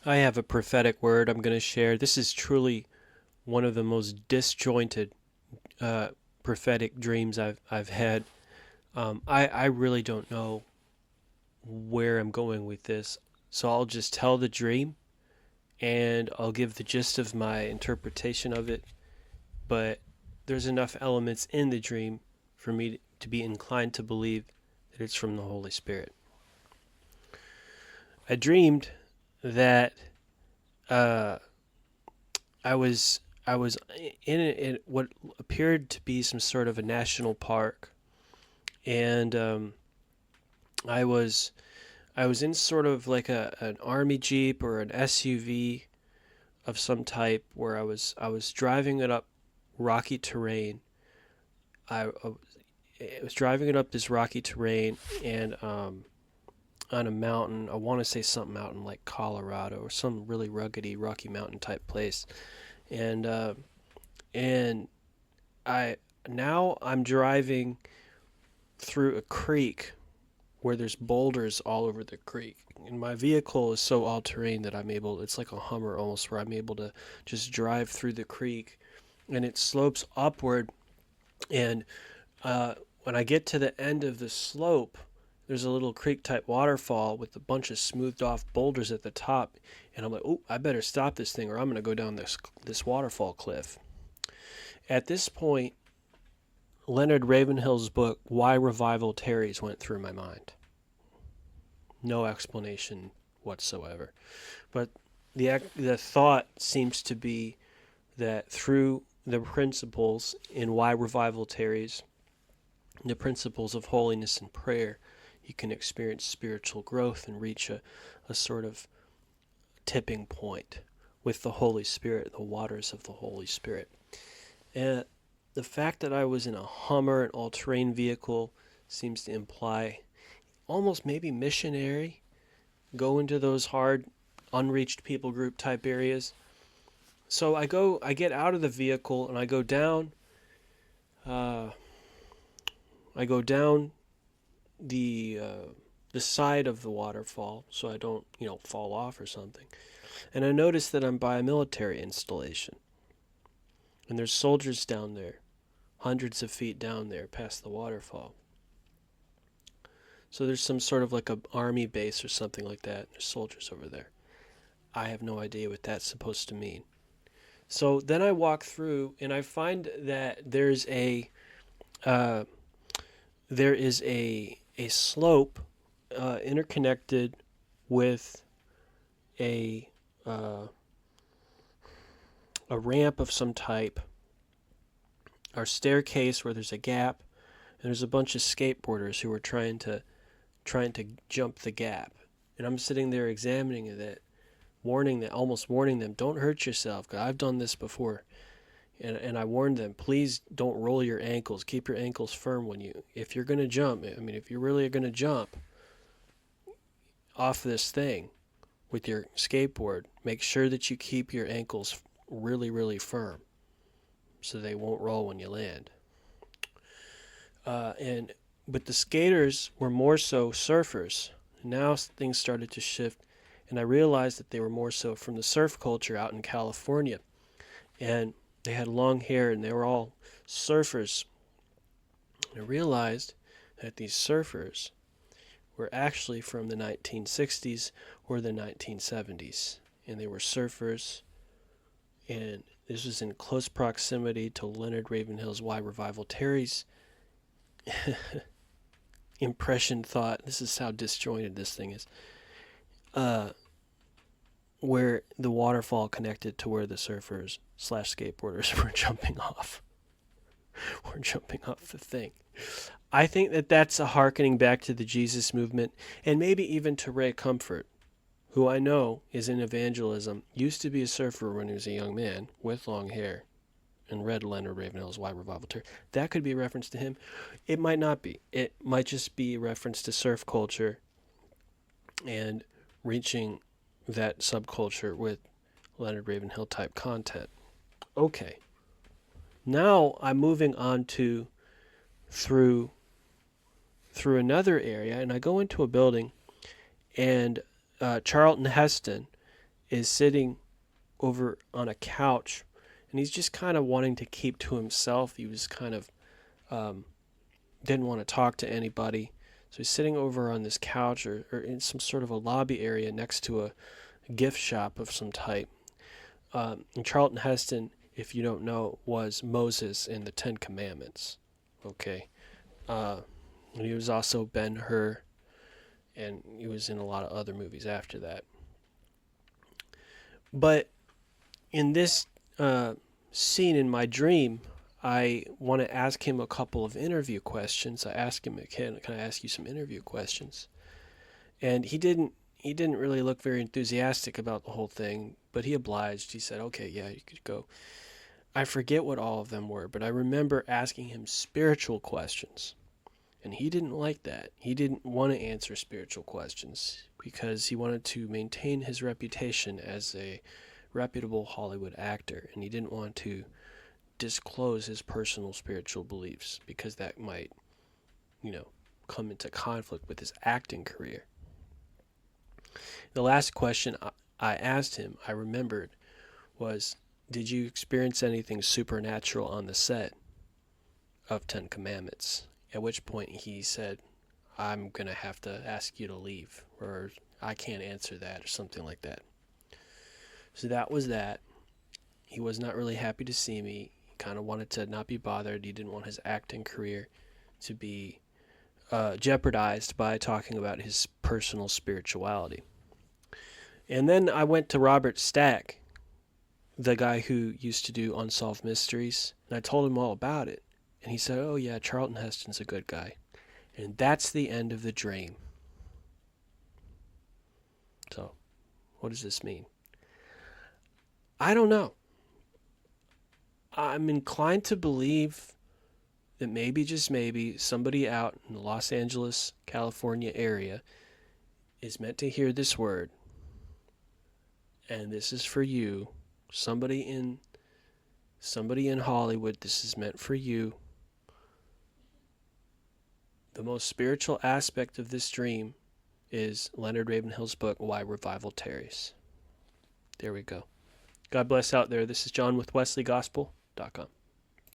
I have a prophetic word I'm going to share. This is truly one of the most disjointed uh, prophetic dreams I've had. I really don't know where I'm going with this, so I'll just tell the dream and I'll give the gist of my interpretation of it. But there's enough elements in the dream for me to be inclined to believe that it's from the Holy Spirit. I dreamed that uh, I was in what appeared to be some sort of a national park, and I was I was in sort of like an army jeep or an SUV of some type, where I was driving it up rocky terrain. I was driving it up this rocky terrain, and on a mountain. I want to say something mountain like Colorado or some really ruggedy Rocky Mountain type place, and and I now I'm driving through a creek where there's boulders all over the creek. And my vehicle is so all terrain that it's like a Hummer almost, where I'm able to just drive through the creek, and it slopes upward. And when I get to the end of the slope, there's a little creek type waterfall with a bunch of smoothed off boulders at the top. And I'm like, oh, I better stop this thing or I'm going to go down this waterfall cliff. At this point, Leonard Ravenhill's book, Why Revival Tarries, went through my mind. No explanation whatsoever. But the thought seems to be that through the principles in Why Revival Tarries, the principles of holiness and prayer, you can experience spiritual growth and reach a sort of tipping point with the Holy Spirit, the waters of the Holy Spirit. And the fact that I was in a Hummer, an all-terrain vehicle, seems to imply almost maybe missionary, go into those hard, unreached people group type areas. So I get out of the vehicle and uh, I go down the side of the waterfall so I don't fall off or something. And I notice that I'm by a military installation, and there's soldiers down there, hundreds of feet down there past the waterfall. So there's some sort of like a army base or something like that. There's soldiers over there. I have no idea what that's supposed to mean. So then I walk through and I find that uh, there is a slope interconnected with a uh, a ramp of some type, or staircase where there's a gap, and there's a bunch of skateboarders who are trying to jump the gap. And I'm sitting there examining it, almost warning them, don't hurt yourself, because I've done this before. And I warned them, please don't roll your ankles. Keep your ankles firm if you're going to jump. I mean, if you really are going to jump off this thing with your skateboard, make sure that you keep your ankles really, really firm so they won't roll when you land. But the skaters were more so surfers. Now things started to shift, and I realized that they were more so from the surf culture out in California. And they had long hair, and they were all surfers. And I realized that these surfers were actually from the 1960s or the 1970s. And they were surfers, and this was in close proximity to Leonard Ravenhill's Why Revival Tarries impression thought. This is how disjointed this thing is. Where the waterfall connected to where the surfers / skateboarders were jumping off. Were jumping off the thing. I think that that's a hearkening back to the Jesus movement, and maybe even to Ray Comfort, who I know is in evangelism, used to be a surfer when he was a young man with long hair, and read Leonard Ravenhill's Why Revival Tarries. That could be a reference to him. It might not be. It might just be a reference to surf culture and reaching that subculture with Leonard Ravenhill type content. Okay. Now I'm moving on to through another area, and I go into a building, and Charlton Heston is sitting over on a couch, and he's just kind of wanting to keep to himself. He was kind of didn't want to talk to anybody. So he's sitting over on this couch or in some sort of a lobby area next to a gift shop of some type. And Charlton Heston, if you don't know, was Moses in the Ten Commandments. Okay. And he was also Ben-Hur, and he was in a lot of other movies after that. But in this scene in my dream, I want to ask him a couple of interview questions. I asked him, can I ask you some interview questions? And he didn't really look very enthusiastic about the whole thing, but he obliged. He said, okay, yeah, you could go. I forget what all of them were, but I remember asking him spiritual questions. And he didn't like that. He didn't want to answer spiritual questions because he wanted to maintain his reputation as a reputable Hollywood actor. And he didn't want to disclose his personal spiritual beliefs because that might, come into conflict with his acting career. The last question I asked him, I remembered, was, did you experience anything supernatural on the set of Ten Commandments? At which point he said, I'm going to have to ask you to leave, or I can't answer that, or something like that. So that was that. He was not really happy to see me. He kind of wanted to not be bothered. He didn't want his acting career to be jeopardized by talking about his personal spirituality. And then I went to Robert Stack, the guy who used to do Unsolved Mysteries, and I told him all about it. And he said, oh yeah, Charlton Heston's a good guy. And that's the end of the dream. So, what does this mean? I don't know. I'm inclined to believe that maybe, just maybe, somebody out in the Los Angeles, California area is meant to hear this word. And this is for you. Somebody in Hollywood, this is meant for you. The most spiritual aspect of this dream is Leonard Ravenhill's book, Why Revival Tarries. There we go. God bless out there. This is John with WesleyGospel.com.